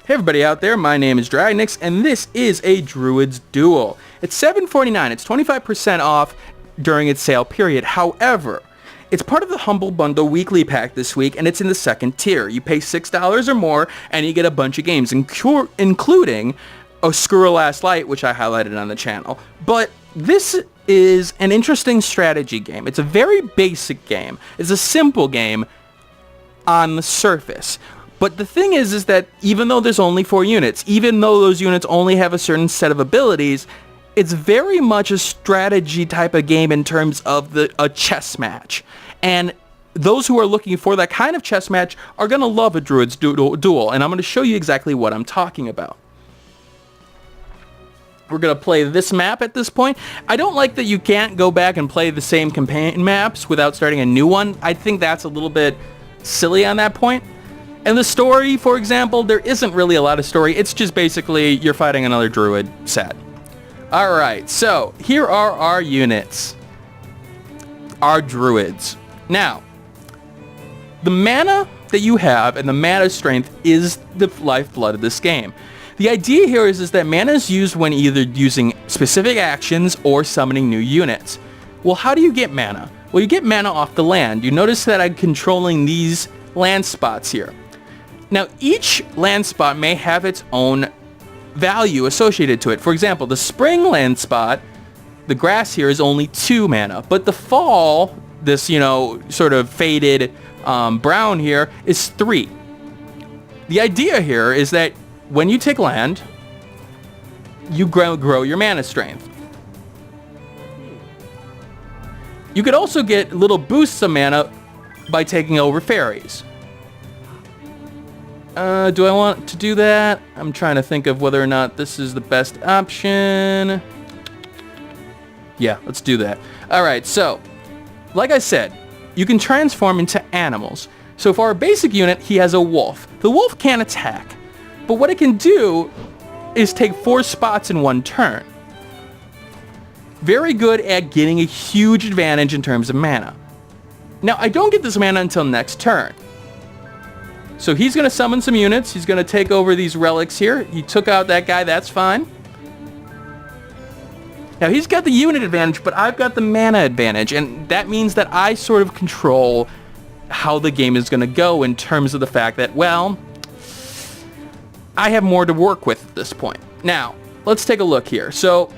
Hey everybody out there, my name is Dragnix, and this is a Druid's Duel. It's $7.49, it's 25% off during its sale period. However, it's part of the Humble Bundle weekly pack this week, and it's in the second tier. You pay $6 or more, and you get a bunch of games, including Oscura Last Light, which I highlighted on the channel. But this is an interesting strategy game. It's a very basic game. It's a simple game on the surface. But the thing is that even though there's only 4 units, even though those units only have a certain set of abilities, it's very much a strategy type of game in terms of a chess match. And those who are looking for that kind of chess match are going to love a Druid's Duel, and I'm going to show you exactly what I'm talking about. We're going to play this map at this point. I don't like that you can't go back and play the same campaign maps without starting a new one. I think that's a little bit silly on that point. And the story, for example, there isn't really a lot of story. It's just basically you're fighting another Druid set. Alright, so here are our units. Our Druids. Now, the mana that you have and the mana strength is the lifeblood of this game. The idea here is that mana is used when either using specific actions or summoning new units. Well, how do you get mana? Well, you get mana off the land. You notice that I'm controlling these land spots here. Now, each land spot may have its own value associated to it. For example, the spring land spot, the grass here is only 2 mana, but the fall, this, sort of faded brown here, is 3. The idea here is that when you take land, you grow your mana strength. You could also get little boosts of mana by taking over fairies. Do I want to do that? I'm trying to think of whether or not this is the best option. Yeah, let's do that. Alright, so, like I said, you can transform into animals. So for our basic unit, he has a wolf. The wolf can't attack, but what it can do is take 4 spots in one turn. Very good at getting a huge advantage in terms of mana. Now, I don't get this mana until next turn. So he's going to summon some units. He's going to take over these relics here. He took out that guy. That's fine. Now, he's got the unit advantage, but I've got the mana advantage. And that means that I sort of control how the game is going to go in terms of the fact that, well, I have more to work with at this point. Now, let's take a look here. So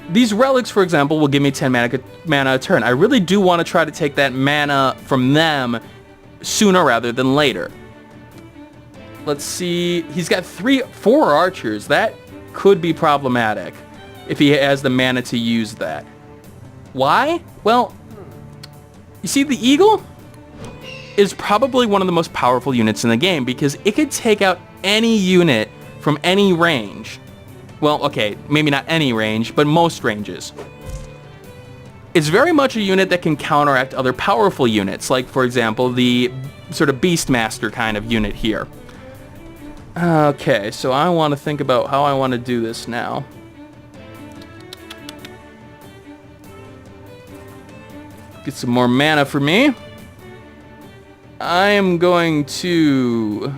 these relics, for example, will give me 10 mana a turn. I really do want to try to take that mana from them sooner rather than later. Let's see. He's got 4 archers. That could be problematic if he has the mana to use that. Why? Well, you see, the eagle is probably one of the most powerful units in the game because it could take out any unit from any range. Well, okay, maybe not any range, but most ranges. It's very much a unit that can counteract other powerful units, like, for example, the sort of Beastmaster kind of unit here. Okay, so I want to think about how I want to do this now. Get some more mana for me. I am going to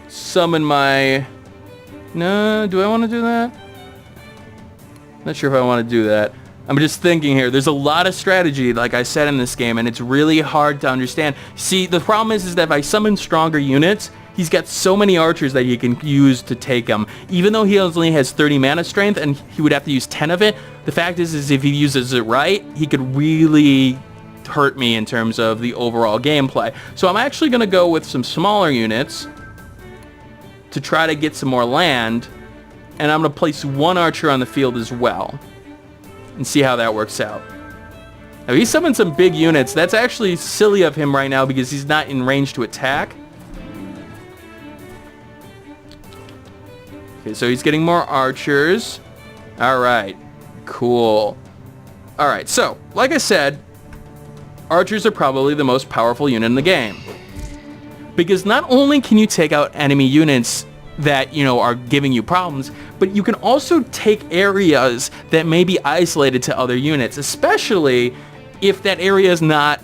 summon my... No, do I want to do that? Not sure if I want to do that. I'm just thinking here, there's a lot of strategy, like I said, in this game, and it's really hard to understand. See, the problem is that if I summon stronger units, he's got so many archers that he can use to take them. Even though he only has 30 mana strength, and he would have to use 10 of it, the fact is if he uses it right, he could really hurt me in terms of the overall gameplay. So I'm actually going to go with some smaller units to try to get some more land, and I'm going to place 1 archer on the field as well. And see how that works out. Now, he summoned some big units. That's actually silly of him right now because he's not in range to attack. Okay, so he's getting more archers. Alright, cool. Alright, so, like I said, archers are probably the most powerful unit in the game. Because not only can you take out enemy units that, you know, are giving you problems, but you can also take areas that may be isolated to other units, especially if that area is not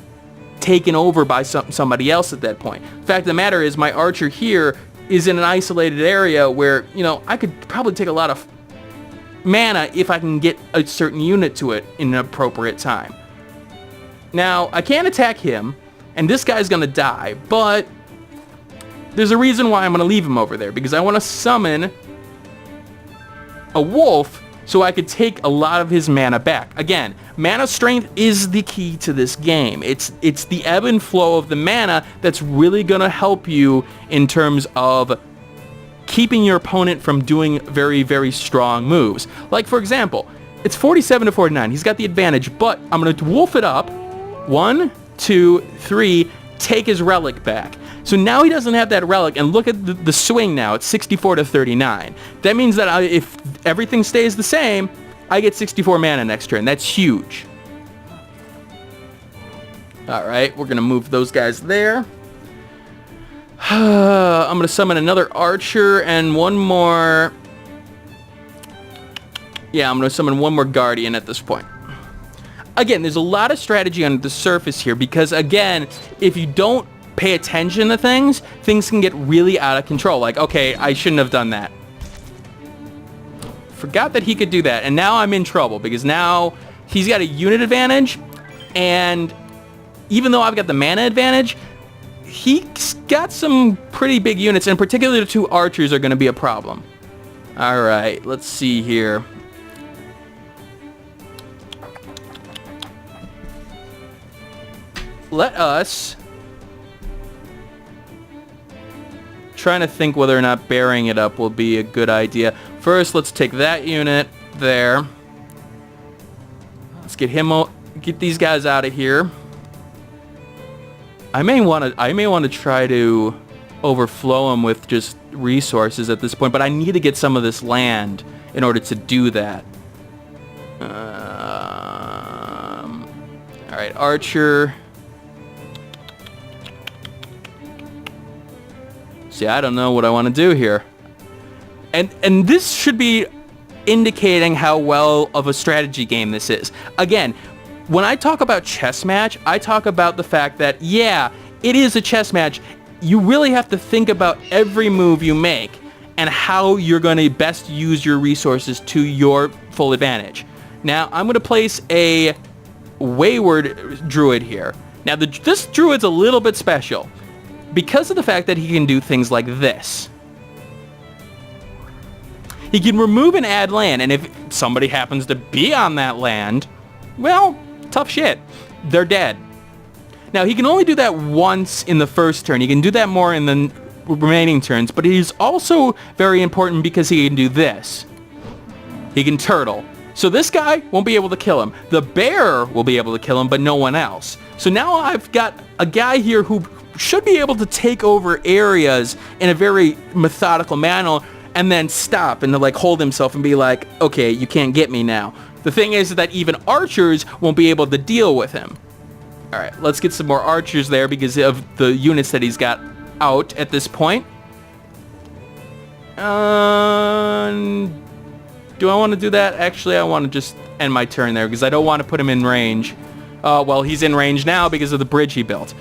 taken over by somebody else at that point. The fact of the matter is, my archer here is in an isolated area where, you know, I could probably take a lot of mana if I can get a certain unit to it in an appropriate time. Now, I can't attack him, and this guy's gonna die, but there's a reason why I'm gonna leave him over there, because I want to summon a wolf so I could take a lot of his mana back. Again, mana strength is the key to this game. It's the ebb and flow of the mana that's really gonna help you in terms of keeping your opponent from doing very, very strong moves. Like, for example, it's 47 to 49. He's got the advantage, but I'm gonna wolf it up. 1, 2, 3, take his relic back. So now he doesn't have that relic, and look at the swing now. It's 64 to 39. That means that if everything stays the same, I get 64 mana next turn. That's huge. All right, we're going to move those guys there. I'm going to summon another archer and one more... Yeah, I'm going to summon one more guardian at this point. Again, there's a lot of strategy on the surface here because, again, if you don't pay attention to things can get really out of control. Like, okay, I shouldn't have done that. Forgot that he could do that, and now I'm in trouble because now he's got a unit advantage, and even though I've got the mana advantage, he's got some pretty big units, and particularly the 2 archers are going to be a problem. All right, let's see here. Let us... Trying to think whether or not burying it up will be a good idea. First, let's take that unit there. Let's get these guys out of here. I may want to try to overflow them with just resources at this point, but I need to get some of this land in order to do that. All right, archer. See, I don't know what I want to do here. And this should be indicating how well of a strategy game this is. Again, when I talk about chess match, I talk about the fact that, yeah, it is a chess match. You really have to think about every move you make and how you're going to best use your resources to your full advantage. Now, I'm going to place a wayward druid here. Now, this druid's a little bit special because of the fact that he can do things like this. He can remove and add land, and if somebody happens to be on that land, well, tough shit. They're dead. Now, he can only do that once in the first turn. He can do that more in the remaining turns, but he's also very important because he can do this. He can turtle. So this guy won't be able to kill him. The bear will be able to kill him, but no one else. So now I've got a guy here who should be able to take over areas in a very methodical manner and then stop and to like hold himself and be like, okay, you can't get me now. The thing is that even archers won't be able to deal with him. All right, let's get some more archers there because of the units that he's got out at this point. Do I want to do that? Actually, I want to just end my turn there because I don't want to put him in range. Well, he's in range now because of the bridge he built.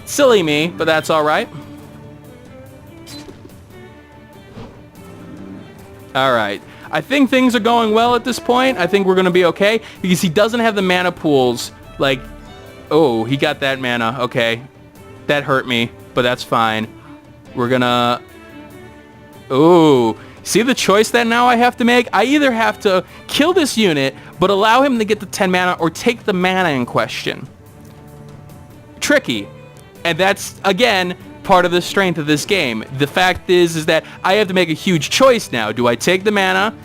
Silly me, but that's all right. All right. I think things are going well at this point. I think we're going to be okay because he doesn't have the mana pools. Like, oh, he got that mana. Okay. That hurt me, but that's fine. We're going to... Oh, see the choice that now I have to make? I either have to kill this unit, but allow him to get the 10 mana, or take the mana in question. Tricky. And that's, again, part of the strength of this game. The fact is that I have to make a huge choice now. Do I take the mana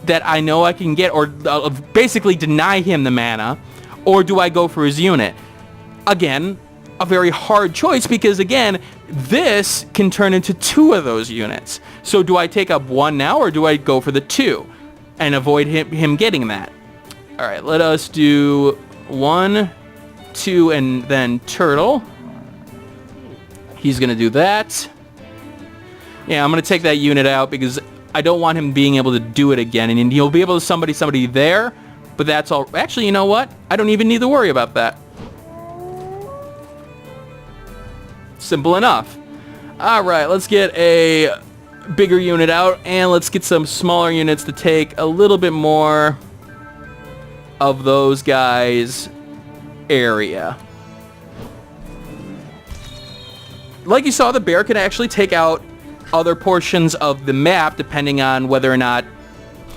that I know I can get, or basically deny him the mana, or do I go for his unit? Again, a very hard choice because, again, this can turn into 2 of those units. So do I take up 1 now, or do I go for the 2 and avoid him getting that? All right, let us do 1, 2, and then turtle. He's going to do that. Yeah, I'm going to take that unit out because I don't want him being able to do it again. And he'll be able to somebody there, but that's all. Actually, you know what? I don't even need to worry about that. Simple enough. All right, let's get a bigger unit out, and let's get some smaller units to take a little bit more of those guys' area. Like you saw, the bear can actually take out other portions of the map depending on whether or not,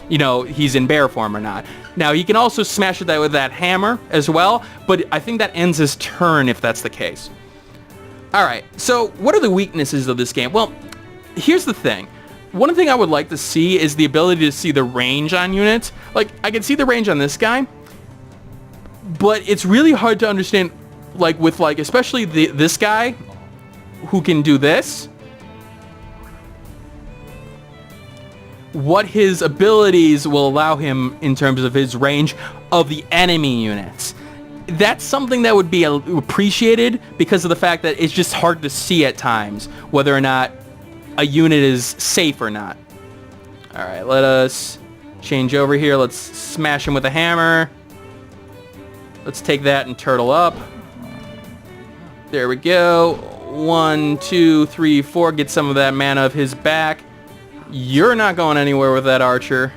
you know, he's in bear form or not. Now, he can also smash it with that hammer as well, but I think that ends his turn if that's the case. Alright, so what are the weaknesses of this game? Well, here's the thing. One thing I would like to see is the ability to see the range on units. Like, I can see the range on this guy, but it's really hard to understand, like, with, like, especially this guy who can do this, what his abilities will allow him in terms of his range of the enemy units. That's something that would be appreciated because of the fact that it's just hard to see at times whether or not a unit is safe or not. Alright, let us change over here. Let's smash him with a hammer. Let's take that and turtle up. There we go. 1, 2, 3, 4. Get some of that mana of his back. You're not going anywhere with that archer.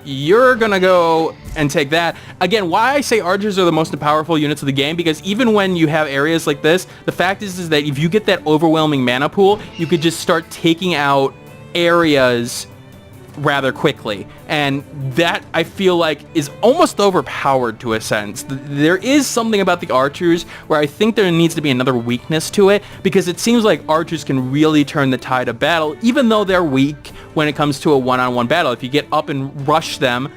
You're gonna go and take that. Again, why I say archers are the most powerful units of the game, because even when you have areas like this, the fact is that if you get that overwhelming mana pool, you could just start taking out areas rather quickly. And that, I feel like, is almost overpowered to a sense. There is something about the archers where I think there needs to be another weakness to it, because it seems like archers can really turn the tide of battle, even though they're weak when it comes to a one-on-one battle. If you get up and rush them,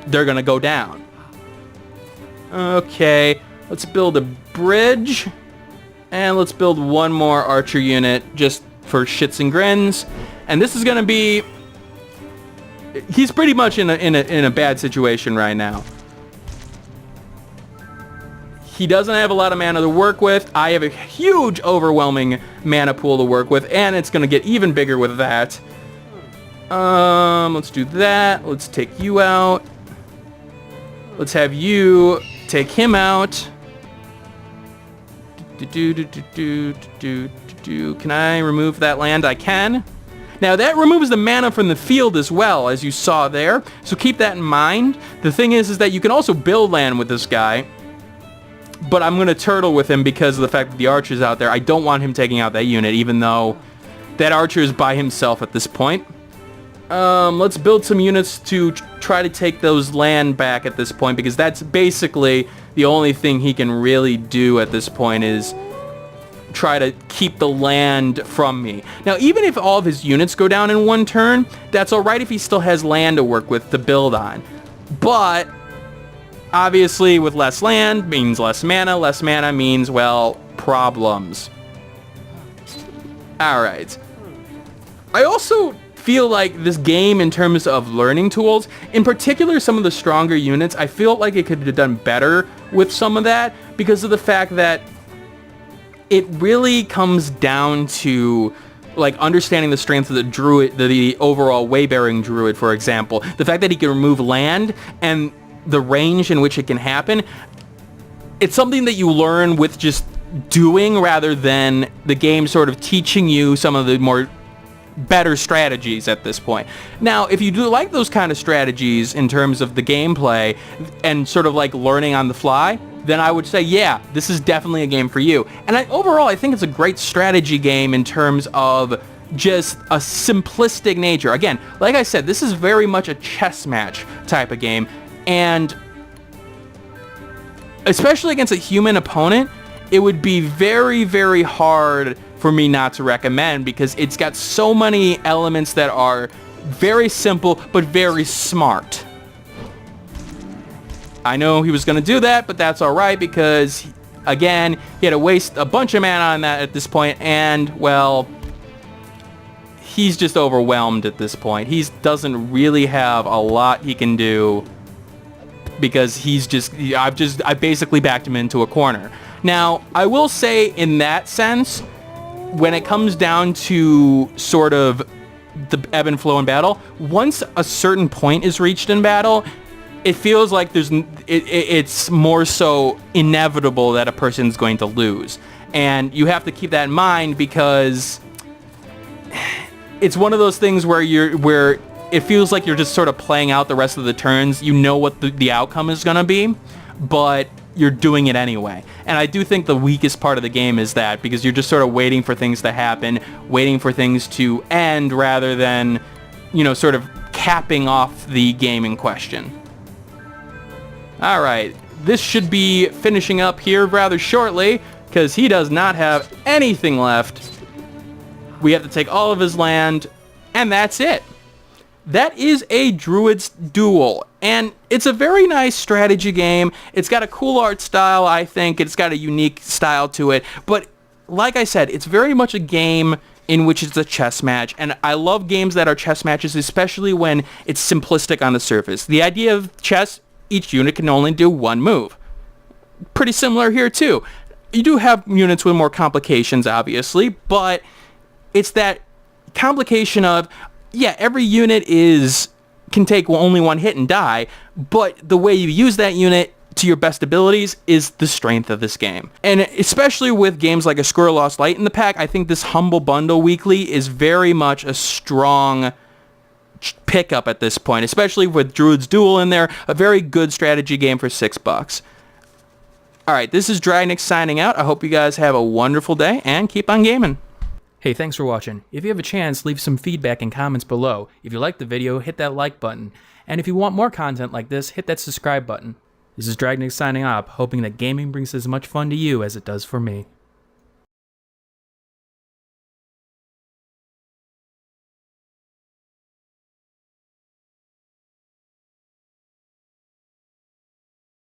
they're gonna go down. Okay, let's build a bridge, and let's build one more archer unit just for shits and grins. And this is gonna be... He's pretty much in a bad situation right now. He doesn't have a lot of mana to work with. I have a huge, overwhelming mana pool to work with, and it's going to get even bigger with that. Let's do that. Let's take you out. Let's have you take him out. Can I remove that land? I can. Now, that removes the mana from the field as well, as you saw there, so keep that in mind. The thing is that you can also build land with this guy, but I'm going to turtle with him because of the fact that the archer's out there. I don't want him taking out that unit, even though that archer is by himself at this point. Let's build some units to try to take those land back at this point, because that's basically the only thing he can really do at this point is try to keep the land from me. Now, even if all of his units go down in one turn, that's alright if he still has land to work with to build on. But, obviously, with less land means less mana means, well, problems. Alright. I also feel like this game, in terms of learning tools, in particular some of the stronger units, I feel like it could have done better with some of that, because of the fact that it really comes down to, like, understanding the strength of the druid, the overall way-bearing druid, for example. The fact that he can remove land and the range in which it can happen, it's something that you learn with just doing rather than the game sort of teaching you some of the more better strategies at this point. Now, if you do like those kind of strategies in terms of the gameplay and sort of like learning on the fly, then I would say, yeah, this is definitely a game for you. And overall, I think it's a great strategy game in terms of just a simplistic nature. Again, like I said, this is very much a chess match type of game. And especially against a human opponent, it would be very, very hard for me not to recommend, because it's got so many elements that are very simple but very smart. I know he was going to do that, but that's alright, because, again, he had to waste a bunch of mana on that at this point, and, well, he's just overwhelmed at this point. He doesn't really have a lot he can do, because I basically backed him into a corner. Now, I will say, in that sense, when it comes down to sort of the ebb and flow in battle, once a certain point is reached in battle, it feels like it's more so inevitable that a person's going to lose. And you have to keep that in mind, because it's one of those things where it feels like you're just sort of playing out the rest of the turns. You know what the outcome is going to be, but you're doing it anyway. And I do think the weakest part of the game is that, because you're just sort of waiting for things to happen, waiting for things to end, rather than, sort of capping off the game in question. All right, this should be finishing up here rather shortly, because he does not have anything left. We have to take all of his land, and that's it. That is a Druid's Duel, and it's a very nice strategy game. It's got a cool art style, I think. It's got a unique style to it, but like I said, it's very much a game in which it's a chess match, and I love games that are chess matches, especially when it's simplistic on the surface. The idea of chess, each unit can only do one move. Pretty similar here too. You do have units with more complications, obviously, but it's that complication of, yeah, every unit can take only one hit and die, but the way you use that unit to your best abilities is the strength of this game. And especially with games like A Squirrel Lost Light in the pack, I think this Humble Bundle Weekly is very much a strong pickup at this point, especially with Druid's Duel in there, a very good strategy game for $6. All right, this is Dragnix signing out. I hope you guys have a wonderful day and keep on gaming. Hey, thanks for watching. If you have a chance, leave some feedback and comments below. If you liked the video, hit that like button. And if you want more content like this, hit that subscribe button. This is Dragnix signing off, hoping that gaming brings as much fun to you as it does for me.